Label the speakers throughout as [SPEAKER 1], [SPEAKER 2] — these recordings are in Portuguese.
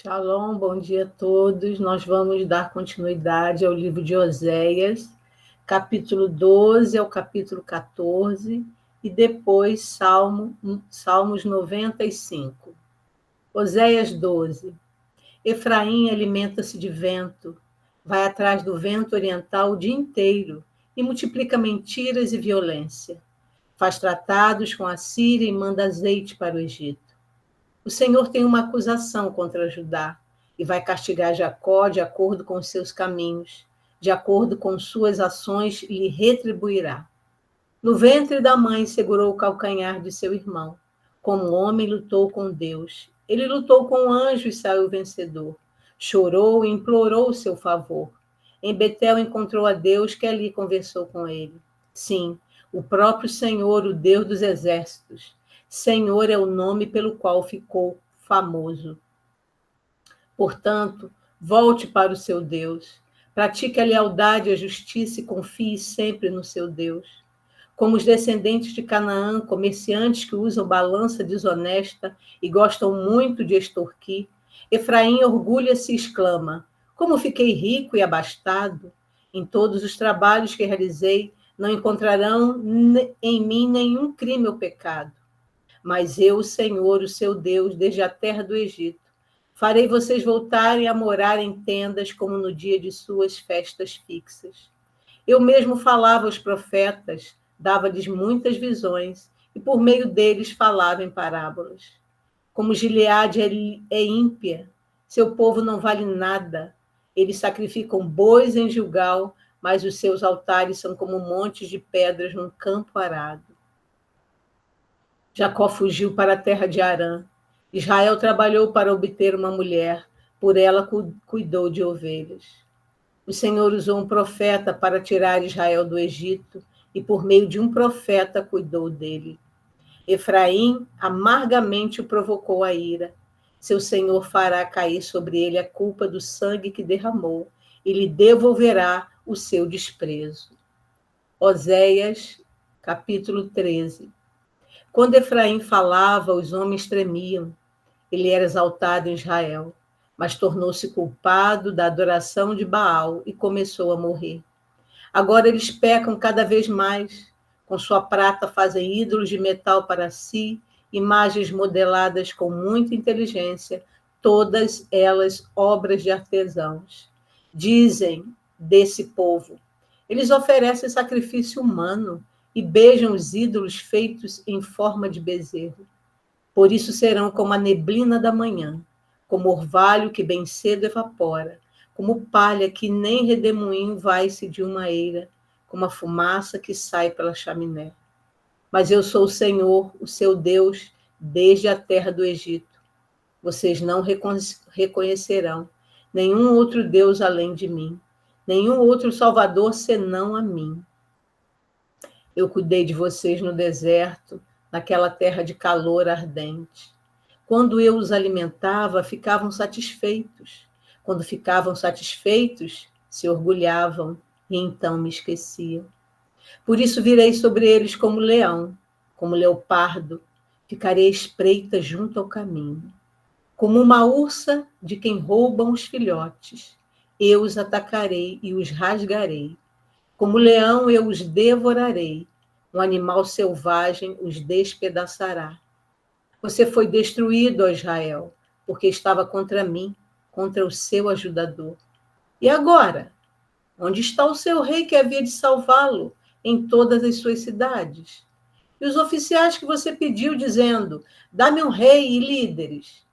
[SPEAKER 1] Shalom, bom dia a todos. Nós vamos dar continuidade ao livro de Oséias, capítulo 12 ao capítulo 14, e depois Salmos 95. Oséias 12. Efraim alimenta-se de vento, vai atrás do vento oriental o dia inteiro e multiplica mentiras e violência. Faz tratados com a Síria e manda azeite para o Egito. O Senhor tem uma acusação contra Judá e vai castigar Jacó de acordo com os seus caminhos, de acordo com suas ações lhe retribuirá. No ventre da mãe segurou o calcanhar de seu irmão. Como homem lutou com Deus. Ele lutou com o anjo e saiu vencedor. Chorou e implorou o seu favor. Em Betel encontrou a Deus que ali conversou com ele. Sim, o próprio Senhor, o Deus dos exércitos. Senhor é o nome pelo qual ficou famoso. Portanto, volte para o seu Deus. Pratique a lealdade e a justiça e confie sempre no seu Deus. Como os descendentes de Canaã, comerciantes que usam balança desonesta e gostam muito de extorquir, Efraim orgulha-se e exclama: como fiquei rico e abastado! Em todos os trabalhos que realizei, não encontrarão em mim nenhum crime ou pecado. Mas eu, o Senhor, o seu Deus, desde a terra do Egito, farei vocês voltarem a morar em tendas como no dia de suas festas fixas. Eu mesmo falava aos profetas, dava-lhes muitas visões, e por meio deles falava em parábolas. Como Gileade é ímpia, seu povo não vale nada. Eles sacrificam bois em Gilgal, mas os seus altares são como montes de pedras num campo arado. Jacó fugiu para a terra de Harã. Israel trabalhou para obter uma mulher, por ela cuidou de ovelhas. O Senhor usou um profeta para tirar Israel do Egito, e por meio de um profeta cuidou dele. Efraim amargamente o provocou a ira. Seu Senhor fará cair sobre ele a culpa do sangue que derramou, e lhe devolverá o seu desprezo. Oséias, capítulo 13. Quando Efraim falava, os homens tremiam. Ele era exaltado em Israel, mas tornou-se culpado da adoração de Baal e começou a morrer. Agora eles pecam cada vez mais. Com sua prata fazem ídolos de metal para si, imagens modeladas com muita inteligência, todas elas obras de artesãos. Dizem desse povo: eles oferecem sacrifício humano e beijam os ídolos feitos em forma de bezerro. Por isso serão como a neblina da manhã, como orvalho que bem cedo evapora, como palha que nem redemoinho vai-se de uma eira, como a fumaça que sai pela chaminé. Mas eu sou o Senhor, o seu Deus, desde a terra do Egito. Vocês não reconhecerão nenhum outro Deus além de mim, nenhum outro Salvador senão a mim. Eu cuidei de vocês no deserto, naquela terra de calor ardente. Quando eu os alimentava, ficavam satisfeitos. Quando ficavam satisfeitos, se orgulhavam e então me esqueciam. Por isso virei sobre eles como leão, como leopardo, ficarei espreita junto ao caminho. Como uma ursa de quem roubam os filhotes, eu os atacarei e os rasgarei. Como leão eu os devorarei, um animal selvagem os despedaçará. Você foi destruído, ó Israel, porque estava contra mim, contra o seu ajudador. E agora? Onde está o seu rei que havia de salvá-lo em todas as suas cidades? E os oficiais que você pediu, dizendo: dá-me um rei e líderes.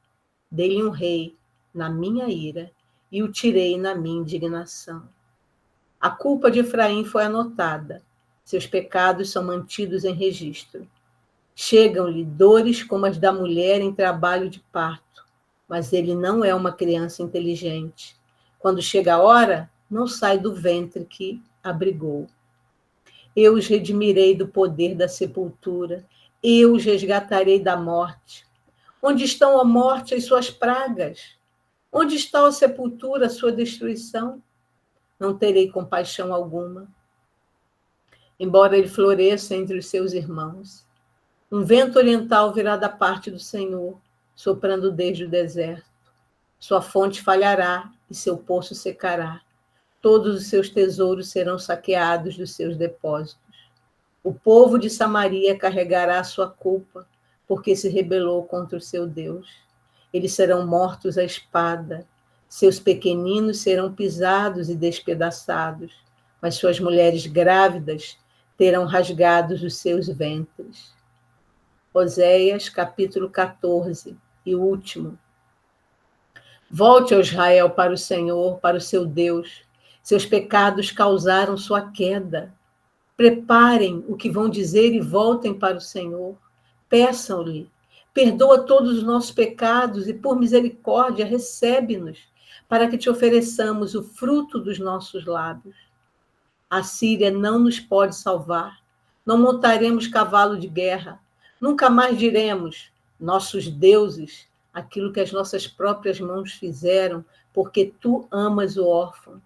[SPEAKER 1] Dei-lhe um rei na minha ira e o tirei na minha indignação. A culpa de Efraim foi anotada. Seus pecados são mantidos em registro. Chegam-lhe dores como as da mulher em trabalho de parto, mas ele não é uma criança inteligente. Quando chega a hora, não sai do ventre que abrigou. Eu os redimirei do poder da sepultura, eu os resgatarei da morte. Onde estão a morte e as suas pragas? Onde está a sepultura, a sua destruição? Não terei compaixão alguma. Embora ele floresça entre os seus irmãos, um vento oriental virá da parte do Senhor, soprando desde o deserto. Sua fonte falhará e seu poço secará. Todos os seus tesouros serão saqueados dos seus depósitos. O povo de Samaria carregará a sua culpa, porque se rebelou contra o seu Deus. Eles serão mortos à espada. Seus pequeninos serão pisados e despedaçados, mas suas mulheres grávidas terão rasgados os seus ventres. Oséias, capítulo 14, e último. Volte, ó Israel, para o Senhor, para o seu Deus. Seus pecados causaram sua queda. Preparem o que vão dizer e voltem para o Senhor. Peçam-lhe, perdoa todos os nossos pecados e, por misericórdia, recebe-nos, para que te ofereçamos o fruto dos nossos lábios. A Síria não nos pode salvar. Não montaremos cavalo de guerra. Nunca mais diremos, nossos deuses, aquilo que as nossas próprias mãos fizeram, porque tu amas o órfão.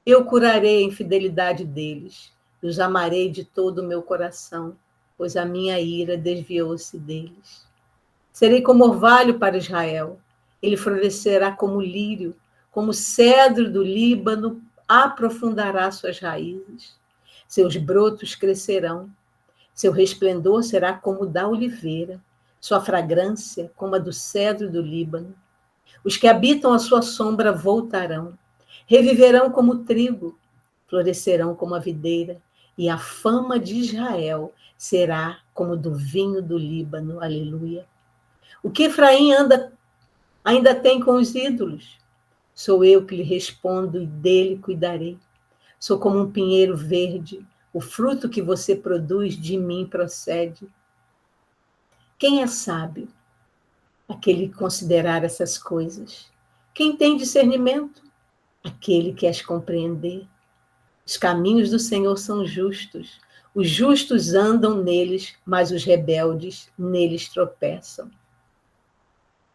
[SPEAKER 1] Eu curarei a infidelidade deles, e os amarei de todo o meu coração, pois a minha ira desviou-se deles. Serei como orvalho para Israel, ele florescerá como lírio, como cedro do Líbano, aprofundará suas raízes. Seus brotos crescerão, seu resplendor será como o da oliveira, sua fragrância como a do cedro do Líbano. Os que habitam a sua sombra voltarão, reviverão como o trigo, florescerão como a videira, e a fama de Israel será como do vinho do Líbano. Aleluia. O que Efraim ainda tem com os ídolos? Sou eu que lhe respondo e dele cuidarei. Sou como um pinheiro verde, o fruto que você produz de mim procede. Quem é sábio? Aquele que considerar essas coisas. Quem tem discernimento? Aquele que as compreender. Os caminhos do Senhor são justos. Os justos andam neles, mas os rebeldes neles tropeçam.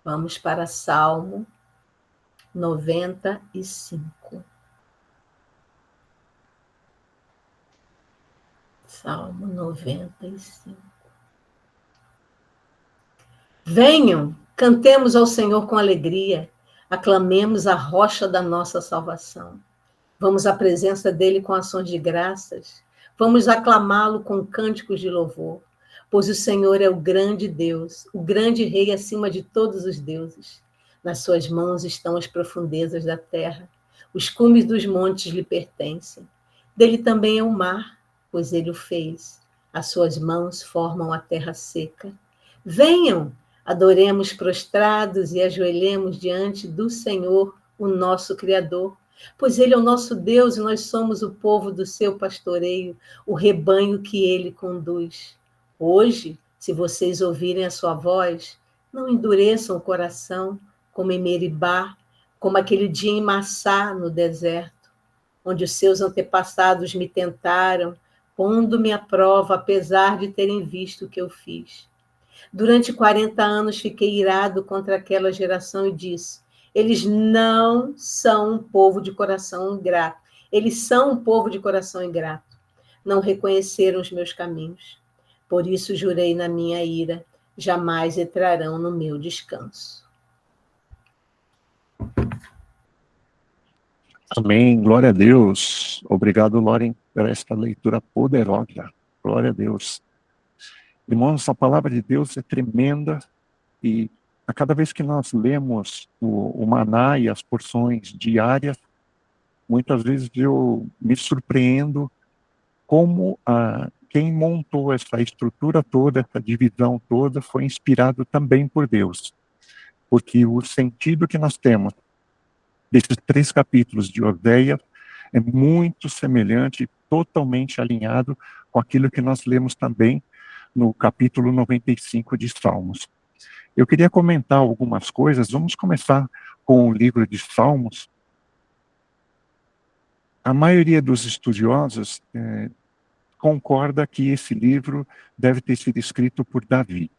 [SPEAKER 1] Vamos para Salmo 95. Salmo 95. Venham, cantemos ao Senhor com alegria, aclamemos a rocha da nossa salvação. Vamos à presença dele com ações de graças, vamos aclamá-lo com cânticos de louvor, pois o Senhor é o grande Deus, o grande Rei acima de todos os deuses. Nas suas mãos estão as profundezas da terra, os cumes dos montes lhe pertencem. Dele também é o mar, pois ele o fez. As suas mãos formam a terra seca. Venham, adoremos prostrados e ajoelhemos diante do Senhor, o nosso Criador, pois ele é o nosso Deus e nós somos o povo do seu pastoreio, o rebanho que ele conduz. Hoje, se vocês ouvirem a sua voz, não endureçam o coração, como em Meribá, como aquele dia em Massá, no deserto, onde os seus antepassados me tentaram, pondo-me à prova, apesar de terem visto o que eu fiz. Durante 40 anos fiquei irado contra aquela geração e disse, eles não são um povo de coração ingrato. Eles são um povo de coração ingrato. Não reconheceram os meus caminhos. Por isso jurei na minha ira, jamais entrarão no meu descanso.
[SPEAKER 2] Amém, glória a Deus. Obrigado, Loren, por esta leitura poderosa. Glória a Deus. Irmãos, a palavra de Deus é tremenda e a cada vez que nós lemos o maná e as porções diárias, muitas vezes eu me surpreendo como quem montou essa estrutura toda, essa divisão toda, foi inspirado também por Deus. Porque o sentido que nós temos desses 3 capítulos de Oséias é muito semelhante, totalmente alinhado com aquilo que nós lemos também no capítulo 95 de Salmos. Eu queria comentar algumas coisas. Vamos começar com o livro de Salmos. A maioria dos estudiosos concorda que esse livro deve ter sido escrito por Davi.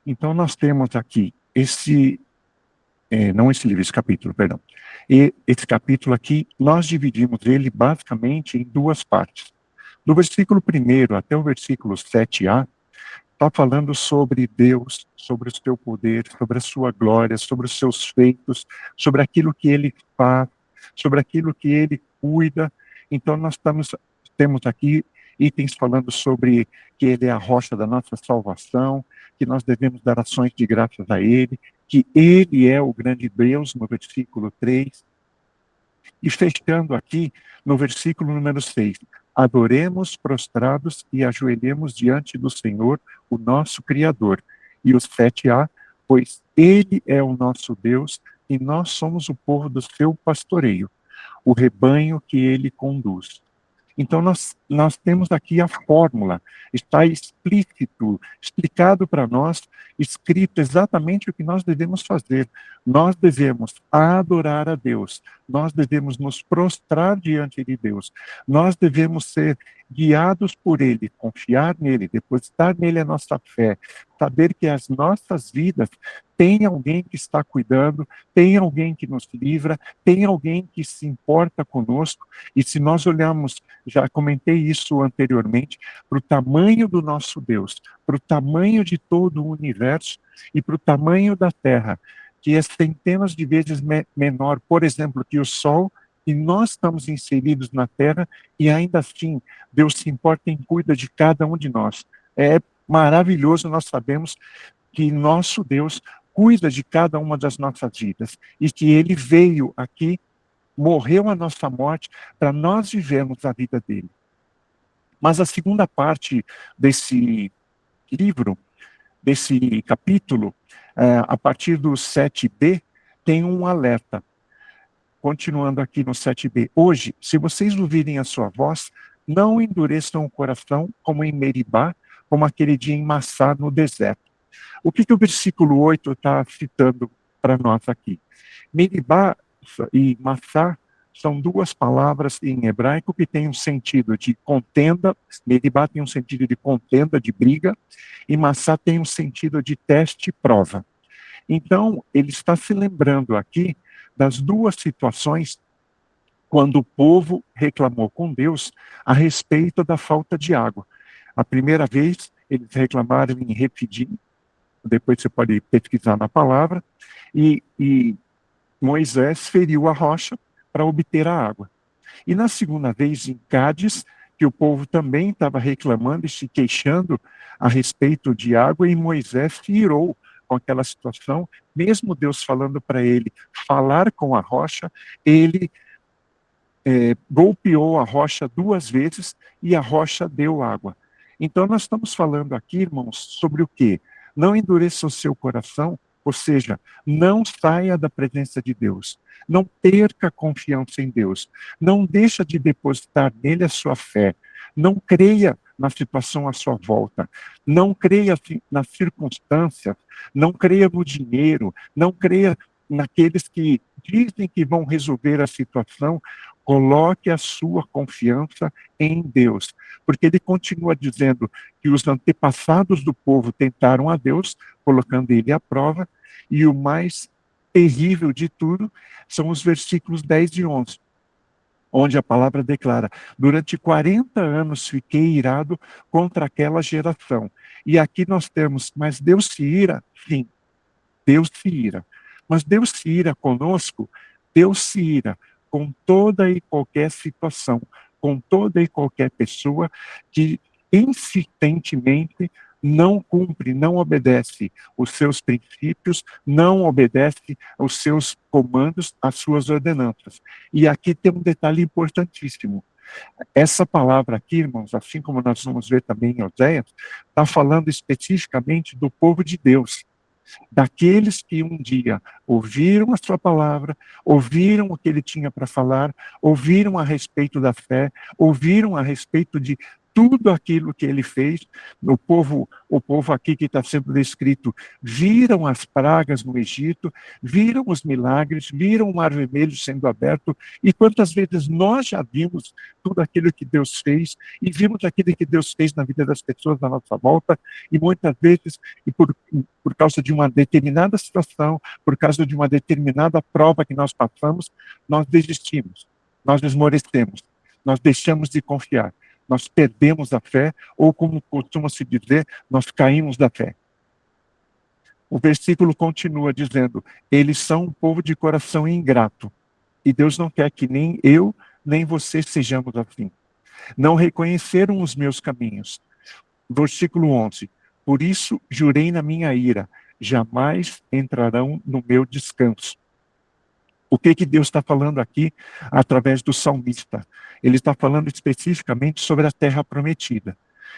[SPEAKER 2] Então nós temos aqui esse capítulo, perdão. E esse capítulo aqui, nós dividimos ele basicamente em 2 partes. Do versículo 1 até o versículo 7a, está falando sobre Deus, sobre o seu poder, sobre a sua glória, sobre os seus feitos, sobre aquilo que ele faz, sobre aquilo que ele cuida. Então nós temos aqui itens falando sobre que ele é a rocha da nossa salvação, que nós devemos dar ações de graças a ele, que ele é o grande Deus, no versículo 3. E fechando aqui, no versículo número 6, adoremos prostrados e ajoelhemos diante do Senhor, o nosso Criador. E os 7a, pois ele é o nosso Deus e nós somos o povo do seu pastoreio, o rebanho que ele conduz. Então, nós temos aqui a fórmula, está explícito, explicado para nós, escrito exatamente o que nós devemos fazer. Nós devemos adorar a Deus, nós devemos nos prostrar diante de Deus, nós devemos ser guiados por Ele, confiar nele, depositar nele a nossa fé, saber que as nossas vidas tem alguém que está cuidando, tem alguém que nos livra, tem alguém que se importa conosco, e se nós olharmos, já comentei isso anteriormente, para o tamanho do nosso Deus, para o tamanho de todo o universo e para o tamanho da Terra, que é centenas de vezes menor, por exemplo, que o Sol, e nós estamos inseridos na Terra, e ainda assim, Deus se importa e cuida de cada um de nós. É maravilhoso, nós sabemos que nosso Deus cuida de cada uma das nossas vidas, e que Ele veio aqui, morreu a nossa morte, para nós vivermos a vida dele. Mas a segunda parte desse livro, desse capítulo, a partir do 7b, tem um alerta. Continuando aqui no 7b. Hoje, se vocês ouvirem a sua voz, não endureçam o coração como em Meribá, como aquele dia em Massá, no deserto. O que o versículo 8 está citando para nós aqui? Meribá e Massá são duas palavras em hebraico que têm um sentido de contenda. Meribá tem um sentido de contenda, de briga, e Massá tem um sentido de teste e prova. Então, ele está se lembrando aqui das duas situações quando o povo reclamou com Deus a respeito da falta de água. A primeira vez, eles reclamaram em Refidim, depois você pode pesquisar na palavra, e Moisés feriu a rocha para obter a água. E na segunda vez, em Cádiz, que o povo também estava reclamando e se queixando a respeito de água, e Moisés se irou com aquela situação, mesmo Deus falando para ele falar com a rocha, ele golpeou a rocha 2 vezes e a rocha deu água. Então nós estamos falando aqui, irmãos, sobre o quê? Não endureça o seu coração, ou seja, não saia da presença de Deus, não perca a confiança em Deus, não deixa de depositar nele a sua fé, não creia na situação à sua volta, não creia nas circunstâncias, não creia no dinheiro, não creia naqueles que dizem que vão resolver a situação. Coloque a sua confiança em Deus, porque ele continua dizendo que os antepassados do povo tentaram a Deus, colocando ele à prova, e o mais terrível de tudo são os versículos 10 e 11, onde a palavra declara: durante 40 anos fiquei irado contra aquela geração. E aqui nós temos, mas Deus se ira? Sim, Deus se ira. Mas Deus se ira conosco? Deus se ira com toda e qualquer situação, com toda e qualquer pessoa que insistentemente não cumpre, não obedece os seus princípios, não obedece aos seus comandos, às suas ordenanças. E aqui tem um detalhe importantíssimo. Essa palavra aqui, irmãos, assim como nós vamos ver também em Oséias, está falando especificamente do povo de Deus, daqueles que um dia ouviram a sua palavra, ouviram o que ele tinha para falar, ouviram a respeito da fé, ouviram a respeito de tudo aquilo que ele fez. O povo aqui que está sendo descrito, viram as pragas no Egito, viram os milagres, viram o Mar Vermelho sendo aberto, e quantas vezes nós já vimos tudo aquilo que Deus fez, e vimos aquilo que Deus fez na vida das pessoas na nossa volta, e muitas vezes, e por causa de uma determinada situação, por causa de uma determinada prova que nós passamos, nós desistimos, nós esmorecemos, nós deixamos de confiar. nós perdemos a fé, ou como costuma se dizer, nós caímos da fé. O versículo continua dizendo, eles são um povo de coração ingrato, e Deus não quer que nem eu, nem você sejamos assim. Não reconheceram os meus caminhos. Versículo 11, por isso jurei na minha ira, jamais entrarão no meu descanso. O que Deus está falando aqui através do salmista? Ele está falando especificamente sobre a terra prometida.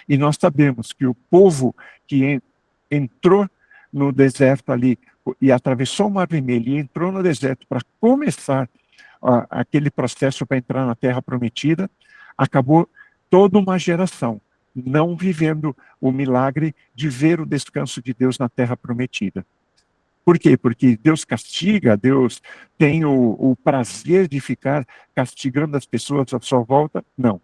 [SPEAKER 2] E nós sabemos que o povo que entrou no deserto ali e atravessou o Mar Vermelho e entrou no deserto para começar aquele processo para entrar na terra prometida, acabou toda uma geração não vivendo o milagre de ver o descanso de Deus na terra prometida. Por quê? Porque Deus castiga, Deus tem o prazer de ficar castigando as pessoas à sua volta? Não.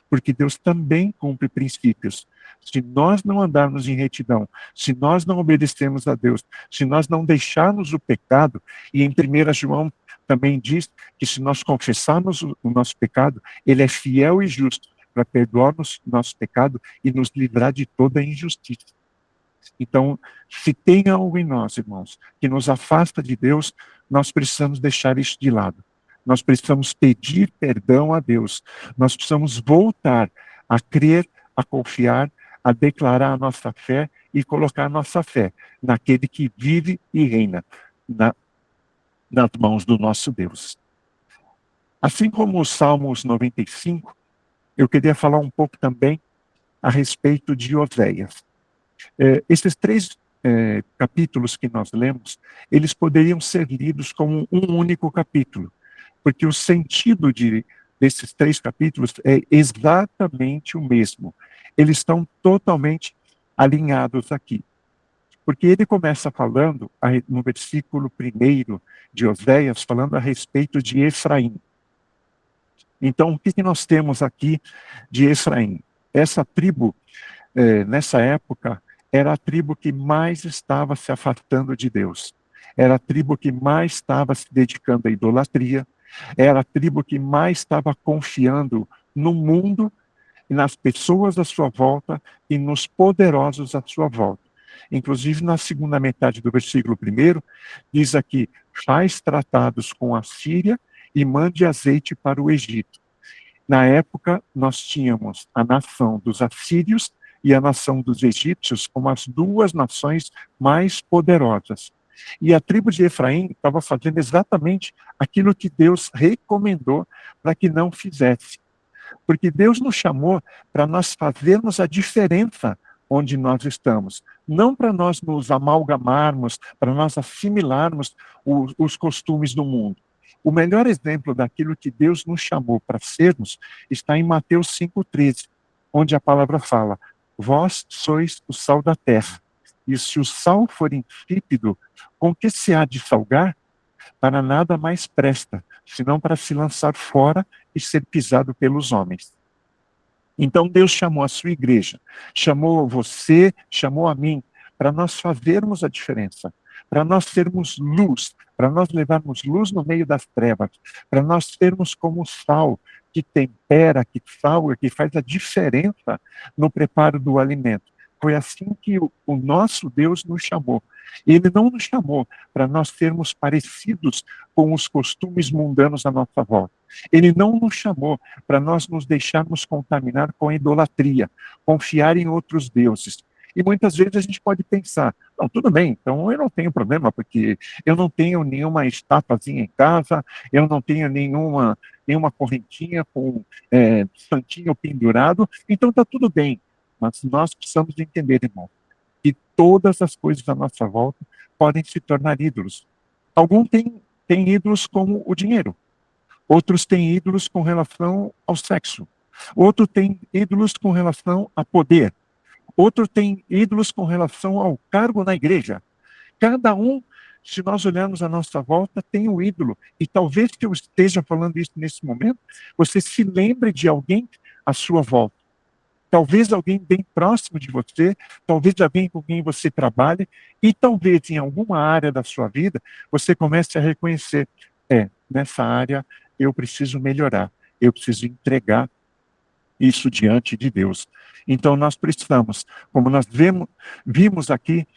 [SPEAKER 2] Porque Deus também cumpre princípios. Se nós não andarmos em retidão, se nós não obedecermos a Deus, se nós não deixarmos o pecado, e em 1 João também diz que se nós confessarmos o nosso pecado, ele é fiel e justo para perdoar-nos o nosso pecado e nos livrar de toda a injustiça. Então, se tem algo em nós, irmãos, que nos afasta de Deus, nós precisamos deixar isso de lado. Nós precisamos pedir perdão a Deus. Nós precisamos voltar a crer, a confiar, a declarar a nossa fé e colocar a nossa fé naquele que vive e reina nas mãos do nosso Deus. Assim como os Salmos 95, eu queria falar um pouco também a respeito de Oséias. Esses 3 capítulos que nós lemos, eles poderiam ser lidos como um único capítulo, porque o sentido desses 3 capítulos é exatamente o mesmo. Eles estão totalmente alinhados aqui. Porque ele começa falando, no versículo 1 de Oséias, falando a respeito de Efraim. Então, o que nós temos aqui de Efraim? Essa tribo, nessa época, era a tribo que mais estava se afastando de Deus. Era a tribo que mais estava se dedicando à idolatria. Era a tribo que mais estava confiando no mundo, nas pessoas à sua volta e nos poderosos à sua volta. Inclusive, na segunda metade do versículo 1, diz aqui, faz tratados com a Síria e mande azeite para o Egito. Na época, nós tínhamos a nação dos assírios e a nação dos egípcios como as 2 nações mais poderosas. E a tribo de Efraim estava fazendo exatamente aquilo que Deus recomendou para que não fizesse. Porque Deus nos chamou para nós fazermos a diferença onde nós estamos. Não para nós nos amalgamarmos, para nós assimilarmos os costumes do mundo. O melhor exemplo daquilo que Deus nos chamou para sermos está em Mateus 5,13, onde a palavra fala, vós sois o sal da terra, e se o sal for insípido, com que se há de salgar? Para nada mais presta, senão para se lançar fora e ser pisado pelos homens. Então Deus chamou a sua igreja, chamou você, chamou a mim, para nós fazermos a diferença, para nós sermos luz, para nós levarmos luz no meio das trevas, para nós sermos como o sal que tempera, que salga, que faz a diferença no preparo do alimento. Foi assim que o nosso Deus nos chamou. Ele não nos chamou para nós sermos parecidos com os costumes mundanos à nossa volta. Ele não nos chamou para nós nos deixarmos contaminar com a idolatria, confiar em outros deuses. E muitas vezes a gente pode pensar, não, tudo bem, então eu não tenho problema, porque eu não tenho nenhuma estátuazinha em casa, eu não tenho nenhuma correntinha com santinho pendurado, então está tudo bem. Mas nós precisamos entender, irmão, que todas as coisas à nossa volta podem se tornar ídolos. Alguns têm ídolos como o dinheiro, outros têm ídolos com relação ao sexo, outros têm ídolos com relação a poder, outro tem ídolos com relação ao cargo na igreja. Cada um, se nós olharmos à nossa volta, tem um ídolo. E talvez que eu esteja falando isso nesse momento, você se lembre de alguém à sua volta. Talvez alguém bem próximo de você, talvez alguém com quem você trabalhe, e talvez em alguma área da sua vida, você comece a reconhecer, nessa área eu preciso melhorar, eu preciso entregar isso diante de Deus. Então nós precisamos, como nós vimos aqui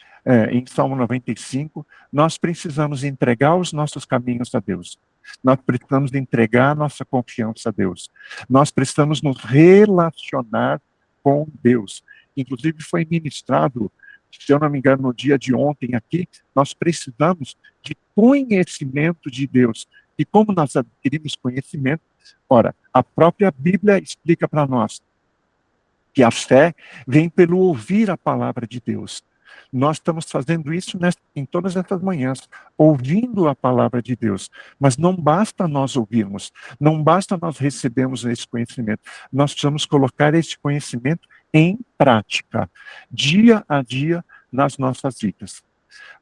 [SPEAKER 2] em Salmo 95, nós precisamos entregar os nossos caminhos a Deus. Nós precisamos entregar nossa confiança a Deus. Nós precisamos nos relacionar com Deus. Inclusive foi ministrado, se eu não me engano, no dia de ontem aqui, nós precisamos de conhecimento de Deus. E como nós adquirimos conhecimento? Ora, a própria Bíblia explica para nós que a fé vem pelo ouvir a palavra de Deus. Nós estamos fazendo isso em todas essas manhãs, ouvindo a palavra de Deus. Mas não basta nós ouvirmos, não basta nós recebermos esse conhecimento. Nós precisamos colocar esse conhecimento em prática, dia a dia, nas nossas vidas.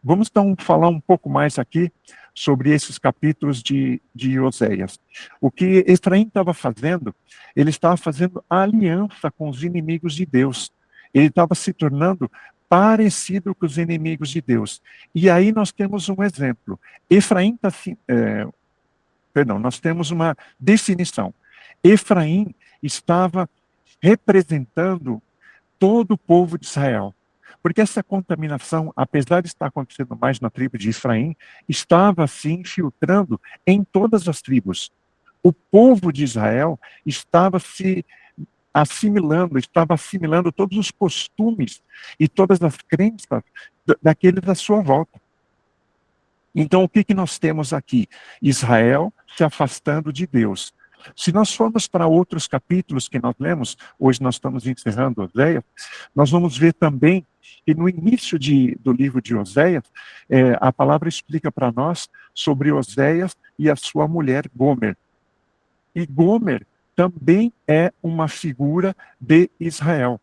[SPEAKER 2] Vamos então falar um pouco mais aqui sobre esses capítulos de Oséias. O que Efraim estava fazendo, ele estava fazendo aliança com os inimigos de Deus. Ele estava se tornando parecido com os inimigos de Deus. E aí nós temos um exemplo. Efraim está nós temos uma definição. Efraim estava representando todo o povo de Israel. Porque essa contaminação, apesar de estar acontecendo mais na tribo de Efraim, estava se infiltrando em todas as tribos. O povo de Israel estava estava assimilando todos os costumes e todas as crenças daqueles à sua volta. Então, o que nós temos aqui? Israel se afastando de Deus. Se nós formos para outros capítulos que nós lemos, hoje nós estamos encerrando Oséias, nós vamos ver também que no início do livro de Oséias, a palavra explica para nós sobre Oséias e a sua mulher Gomer. E Gomer também é uma figura de Israel.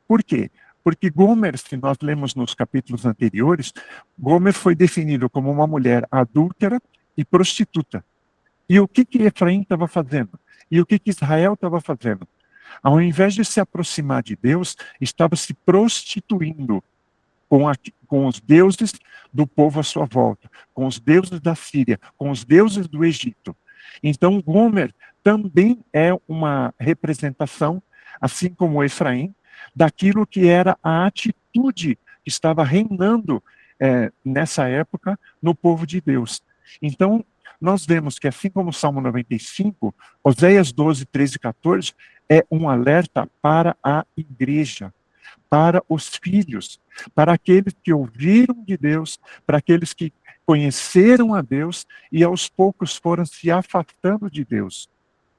[SPEAKER 2] Por quê? Porque Gomer, se nós lemos nos capítulos anteriores, Gomer foi definido como uma mulher adúltera e prostituta. E o que Efraim estava fazendo? E o que Israel estava fazendo? Ao invés de se aproximar de Deus, estava se prostituindo com os deuses do povo à sua volta, com os deuses da Síria, com os deuses do Egito. Então, Gomer também é uma representação, assim como Efraim, daquilo que era a atitude que estava reinando nessa época no povo de Deus. Então, nós vemos que, assim como o Salmo 95, Oséias 12, 13 e 14, é um alerta para a igreja, para os filhos, para aqueles que ouviram de Deus, para aqueles que conheceram a Deus e aos poucos foram se afastando de Deus.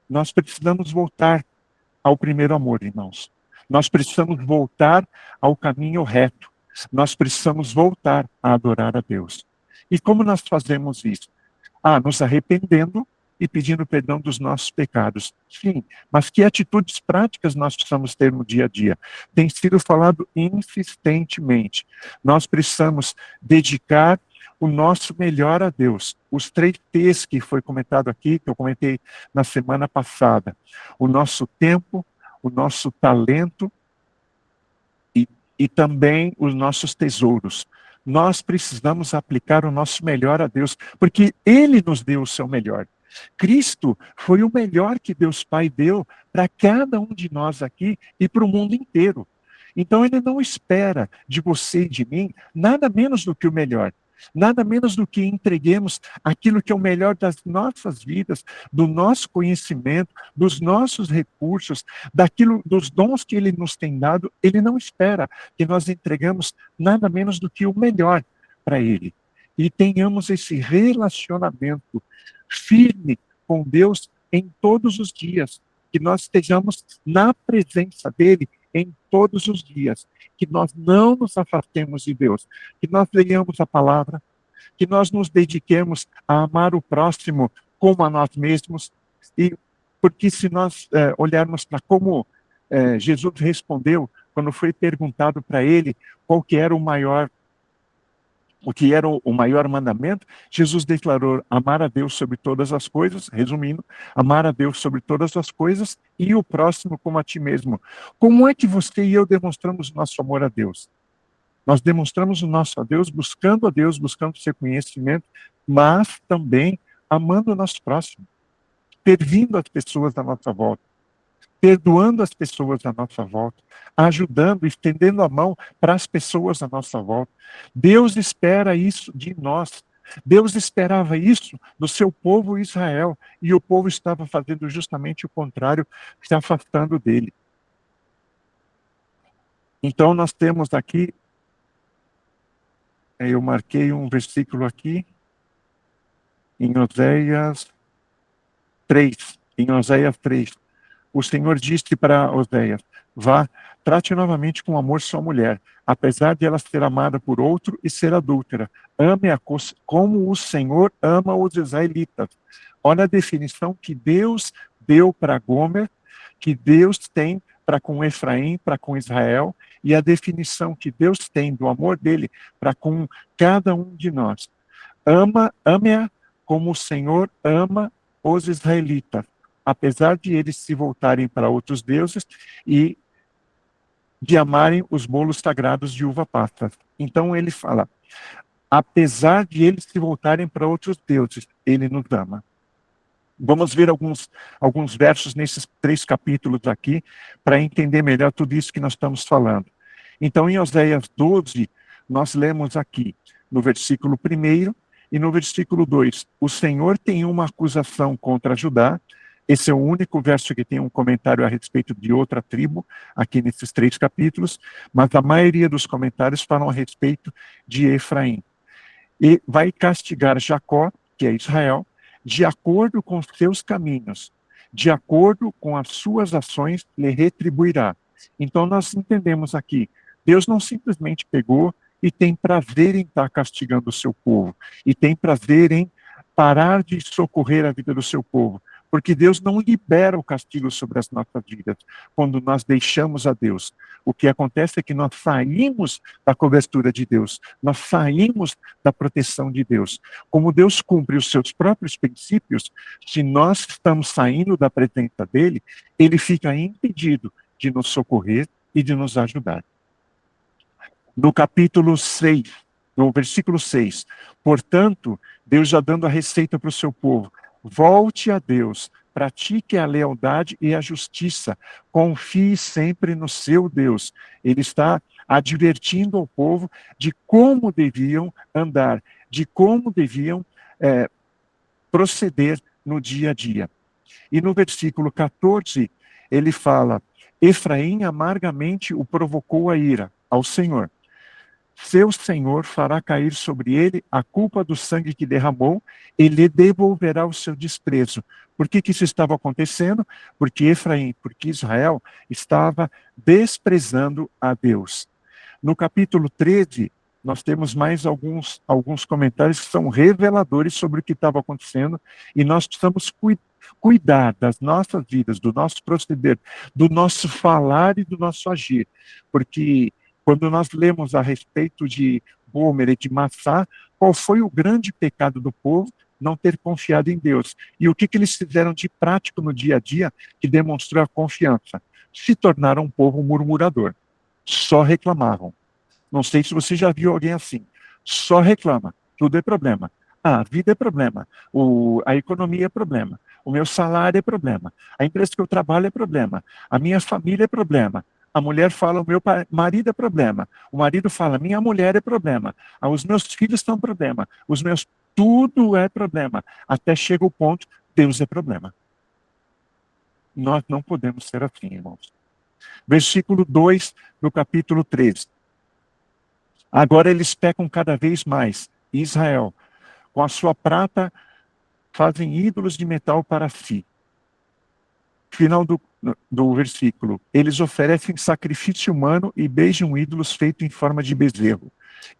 [SPEAKER 2] Nós precisamos voltar ao primeiro amor, irmãos. Nós precisamos voltar ao caminho reto. Nós precisamos voltar a adorar a Deus. E como nós fazemos isso? Nos arrependendo e pedindo perdão dos nossos pecados. Sim, mas que atitudes práticas nós precisamos ter no dia a dia? Tem sido falado insistentemente. Nós precisamos dedicar o nosso melhor a Deus. Os 3 T's que foi comentado aqui, que eu comentei na semana passada. O nosso tempo, o nosso talento e também os nossos tesouros. Nós precisamos aplicar o nosso melhor a Deus, porque Ele nos deu o seu melhor. Cristo foi o melhor que Deus Pai deu para cada um de nós aqui e para o mundo inteiro. Então Ele não espera de você e de mim nada menos do que o melhor. Nada menos do que entreguemos aquilo que é o melhor das nossas vidas, do nosso conhecimento, dos nossos recursos, dos dons que Ele nos tem dado. Ele não espera que nós entregamos nada menos do que o melhor para Ele. E tenhamos esse relacionamento firme com Deus em todos os dias, que nós estejamos na presença dEle em todos os dias, que nós não nos afastemos de Deus, que nós leiamos a palavra, que nós nos dediquemos a amar o próximo como a nós mesmos, e porque se nós olharmos para como Jesus respondeu quando foi perguntado para ele qual que era o que era o maior mandamento, Jesus declarou amar a Deus sobre todas as coisas, resumindo, amar a Deus sobre todas as coisas e o próximo como a ti mesmo. Como é que você e eu demonstramos nosso amor a Deus? Nós demonstramos o nosso a Deus, buscando seu conhecimento, mas também amando o nosso próximo, servindo as pessoas da nossa volta, perdoando as pessoas à nossa volta, ajudando, estendendo a mão para as pessoas à nossa volta. Deus espera isso de nós. Deus esperava isso do seu povo Israel, e o povo estava fazendo justamente o contrário, se afastando dele. Então nós temos aqui, eu marquei um versículo aqui, em Oséias 3, o Senhor disse para Oséias: vá, trate novamente com amor sua mulher, apesar de ela ser amada por outro e ser adúltera. Ame-a como o Senhor ama os israelitas. Olha a definição que Deus deu para Gomer, que Deus tem para com Efraim, para com Israel, e a definição que Deus tem do amor dele para com cada um de nós. Ame-a como o Senhor ama os israelitas, apesar de eles se voltarem para outros deuses e de amarem os bolos sagrados de uva passa. Então ele fala, apesar de eles se voltarem para outros deuses, ele nos ama. Vamos ver alguns versos nesses 3 capítulos aqui, para entender melhor tudo isso que nós estamos falando. Então, em Oséias 12, nós lemos aqui, no versículo 1 e no versículo 2, o Senhor tem uma acusação contra Judá. Esse é o único verso que tem um comentário a respeito de outra tribo, aqui nesses 3 capítulos, mas a maioria dos comentários falam a respeito de Efraim. E vai castigar Jacó, que é Israel, de acordo com seus caminhos, de acordo com as suas ações, lhe retribuirá. Então nós entendemos aqui, Deus não simplesmente pegou e tem prazer em estar castigando o seu povo, e tem prazer em parar de socorrer a vida do seu povo, porque Deus não libera o castigo sobre as nossas vidas quando nós deixamos a Deus. O que acontece é que nós saímos da cobertura de Deus, nós saímos da proteção de Deus. Como Deus cumpre os seus próprios princípios, se nós estamos saindo da presença dele, ele fica impedido de nos socorrer e de nos ajudar. No capítulo 6, no versículo 6, portanto, Deus já dando a receita para o seu povo, volte a Deus, pratique a lealdade e a justiça, confie sempre no seu Deus. Ele está advertindo ao povo de como deviam andar, de como deviam proceder no dia a dia. E no versículo 14, ele fala, Efraim amargamente o provocou a ira ao Senhor. Seu Senhor fará cair sobre ele a culpa do sangue que derramou e lhe devolverá o seu desprezo. Por que isso estava acontecendo? Porque Efraim, porque Israel estava desprezando a Deus. No capítulo 13, nós temos mais alguns comentários que são reveladores sobre o que estava acontecendo, e nós precisamos cuidar das nossas vidas, do nosso proceder, do nosso falar e do nosso agir, porque quando nós lemos a respeito de Gomer e de Massá, qual foi o grande pecado do povo? Não ter confiado em Deus. E o que eles fizeram de prático no dia a dia que demonstrou a confiança? Se tornaram um povo murmurador. Só reclamavam. Não sei se você já viu alguém assim. Só reclama. Tudo é problema. A vida é problema. A economia é problema. O meu salário é problema. A empresa que eu trabalho é problema. A minha família é problema. A mulher fala, o meu marido é problema. O marido fala, minha mulher é problema. Os meus filhos são problema. Tudo é problema. Até chega o ponto, Deus é problema. Nós não podemos ser assim, irmãos. Versículo 2 do capítulo 13. Agora eles pecam cada vez mais. Israel, com a sua prata, fazem ídolos de metal para si. Final do versículo, eles oferecem sacrifício humano e beijam ídolos feitos em forma de bezerro.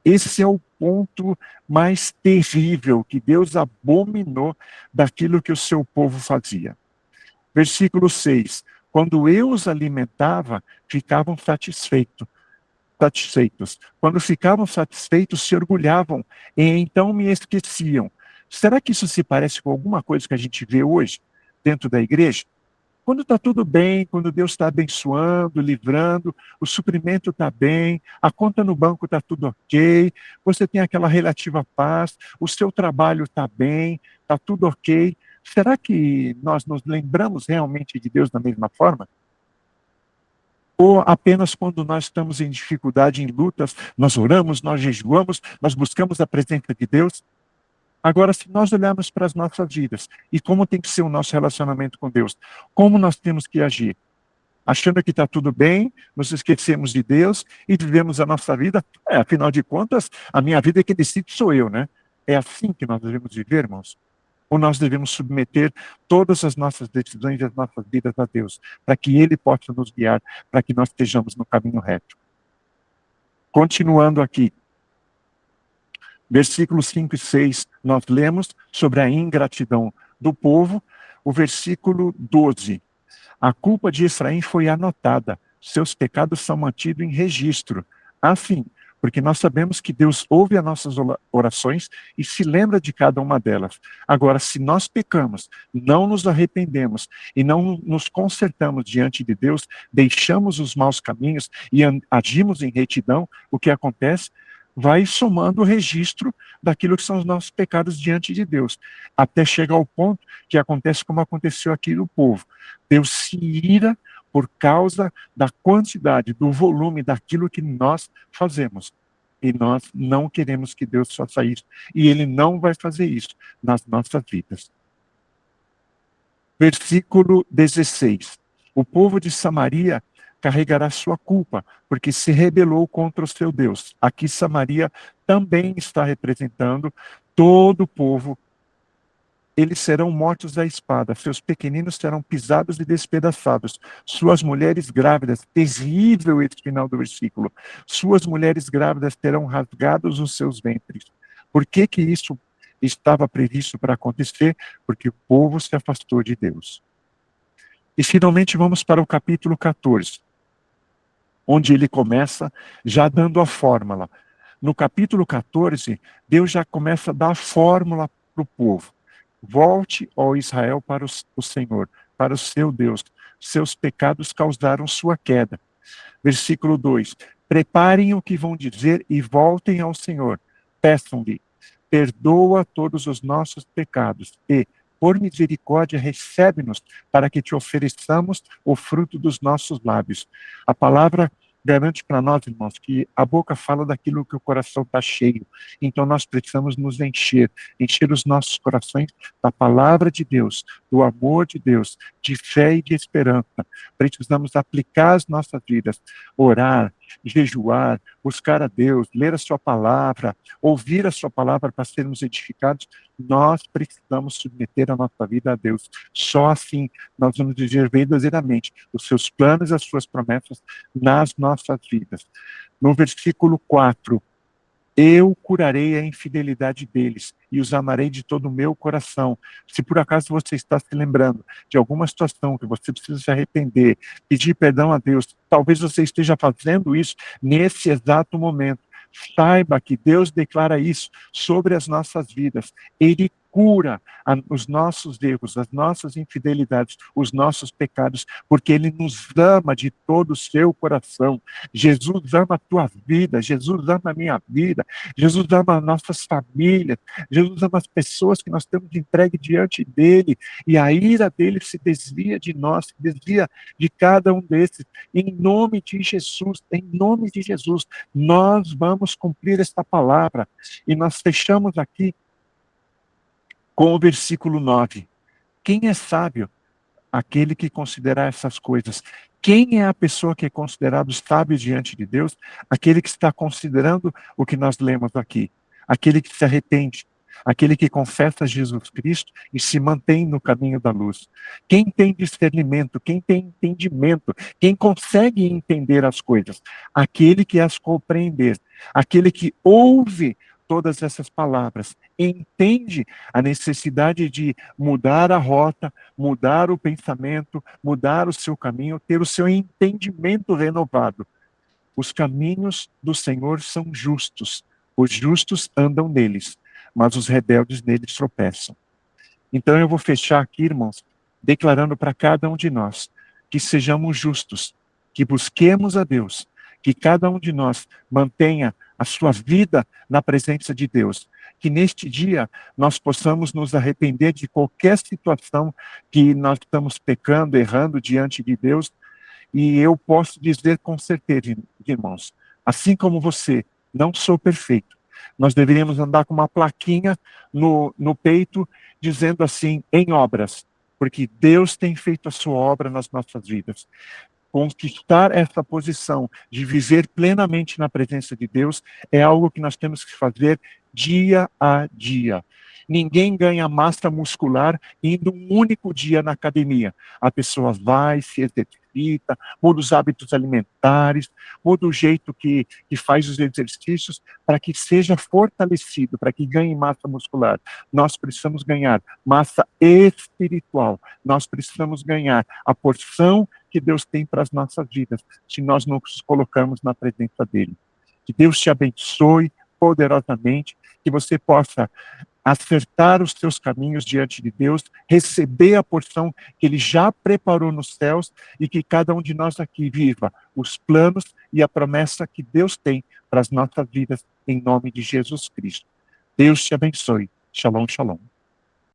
[SPEAKER 2] Esse é o ponto mais terrível que Deus abominou daquilo que o seu povo fazia. Versículo 6, quando eu os alimentava, ficavam satisfeitos. Quando ficavam satisfeitos, se orgulhavam e então me esqueciam. Será que isso se parece com alguma coisa que a gente vê hoje dentro da igreja? Quando está tudo bem, quando Deus está abençoando, livrando, o suprimento está bem, a conta no banco está tudo ok, você tem aquela relativa paz, o seu trabalho está bem, está tudo ok. Será que nós nos lembramos realmente de Deus da mesma forma? Ou apenas quando nós estamos em dificuldade, em lutas, nós oramos, nós jejuamos, nós buscamos a presença de Deus? Agora, se nós olharmos para as nossas vidas e como tem que ser o nosso relacionamento com Deus, como nós temos que agir? Achando que está tudo bem, nos esquecemos de Deus e vivemos a nossa vida. Afinal de contas, a minha vida é que decide sou eu, né? É assim que nós devemos viver, irmãos? Ou nós devemos submeter todas as nossas decisões e as nossas vidas a Deus, para que Ele possa nos guiar, para que nós estejamos no caminho reto? Continuando aqui, versículos 5 e 6, nós lemos sobre a ingratidão do povo. O versículo 12, a culpa de Efraim foi anotada, seus pecados são mantidos em registro. Assim, porque nós sabemos que Deus ouve as nossas orações e se lembra de cada uma delas. Agora, se nós pecamos, não nos arrependemos e não nos consertamos diante de Deus, deixamos os maus caminhos e agimos em retidão, o que acontece? Vai somando o registro daquilo que são os nossos pecados diante de Deus, até chegar ao ponto que acontece como aconteceu aqui no povo. Deus se ira por causa da quantidade, do volume daquilo que nós fazemos. E nós não queremos que Deus faça isso. E Ele não vai fazer isso nas nossas vidas. Versículo 16. O povo de Samaria carregará sua culpa, porque se rebelou contra o seu Deus. Aqui Samaria também está representando todo o povo. Eles serão mortos à espada, seus pequeninos serão pisados e despedaçados, suas mulheres grávidas, terrível esse final do versículo, suas mulheres grávidas terão rasgados os seus ventres. Por que que isso estava previsto para acontecer? Porque o povo se afastou de Deus. E finalmente vamos para o capítulo 14, onde ele começa já dando a fórmula. No capítulo 14, Deus já começa a dar a fórmula para o povo. Volte, ó Israel, para o Senhor, para o seu Deus. Seus pecados causaram sua queda. Versículo 2. Preparem o que vão dizer e voltem ao Senhor. Peçam-lhe, perdoa todos os nossos pecados e, por misericórdia, recebe-nos para que te ofereçamos o fruto dos nossos lábios. A palavra garante para nós, irmãos, que a boca fala daquilo que o coração está cheio. Então nós precisamos nos encher os nossos corações da palavra de Deus, do amor de Deus, de fé e de esperança. Precisamos aplicar as nossas vidas, orar, jejuar, buscar a Deus, ler a sua palavra, ouvir a sua palavra para sermos edificados. Nós precisamos submeter a nossa vida a Deus. Só assim nós vamos viver verdadeiramente os seus planos e as suas promessas nas nossas vidas. No versículo 4, eu curarei a infidelidade deles e os amarei de todo o meu coração. Se por acaso você está se lembrando de alguma situação que você precisa se arrepender, pedir perdão a Deus, talvez você esteja fazendo isso nesse exato momento. Saiba que Deus declara isso sobre as nossas vidas. Ele cura os nossos erros, as nossas infidelidades, os nossos pecados, porque Ele nos ama de todo o seu coração. Jesus ama a tua vida, Jesus ama a minha vida, Jesus ama as nossas famílias, Jesus ama as pessoas que nós temos entregue diante dEle, e a ira dEle se desvia de nós, se desvia de cada um desses. Em nome de Jesus, nós vamos cumprir esta palavra. E nós fechamos aqui com o versículo 9. Quem é sábio? Aquele que considera essas coisas. Quem é a pessoa que é considerado sábio diante de Deus? Aquele que está considerando o que nós lemos aqui. Aquele que se arrepende. Aquele que confessa Jesus Cristo e se mantém no caminho da luz. Quem tem discernimento, quem tem entendimento, quem consegue entender as coisas? Aquele que as compreender. Aquele que ouve todas essas palavras, entende a necessidade de mudar a rota, mudar o pensamento, mudar o seu caminho, ter o seu entendimento renovado. Os caminhos do Senhor são justos, os justos andam neles, mas os rebeldes neles tropeçam. Então eu vou fechar aqui, irmãos, declarando para cada um de nós que sejamos justos, que busquemos a Deus, que cada um de nós mantenha a sua vida na presença de Deus. Que neste dia nós possamos nos arrepender de qualquer situação que nós estamos pecando, errando diante de Deus, E eu posso dizer com certeza, irmãos, assim como você, não sou perfeito. Nós deveríamos andar com uma plaquinha no peito, dizendo assim, em obras, porque Deus tem feito a sua obra nas nossas vidas. Conquistar essa posição de viver plenamente na presença de Deus é algo que nós temos que fazer dia a dia. Ninguém ganha massa muscular indo um único dia na academia. A pessoa vai, se exercita, muda os hábitos alimentares, muda o jeito que faz os exercícios para que seja fortalecido, para que ganhe massa muscular. Nós precisamos ganhar massa espiritual. Nós precisamos ganhar a porção que Deus tem para as nossas vidas, se nós nos colocamos na presença dele. Que Deus te abençoe poderosamente, que você possa acertar os teus caminhos diante de Deus, receber a porção que ele já preparou nos céus e que cada um de nós aqui viva os planos e a promessa que Deus tem para as nossas vidas, em nome de Jesus Cristo. Deus te abençoe. Shalom, shalom.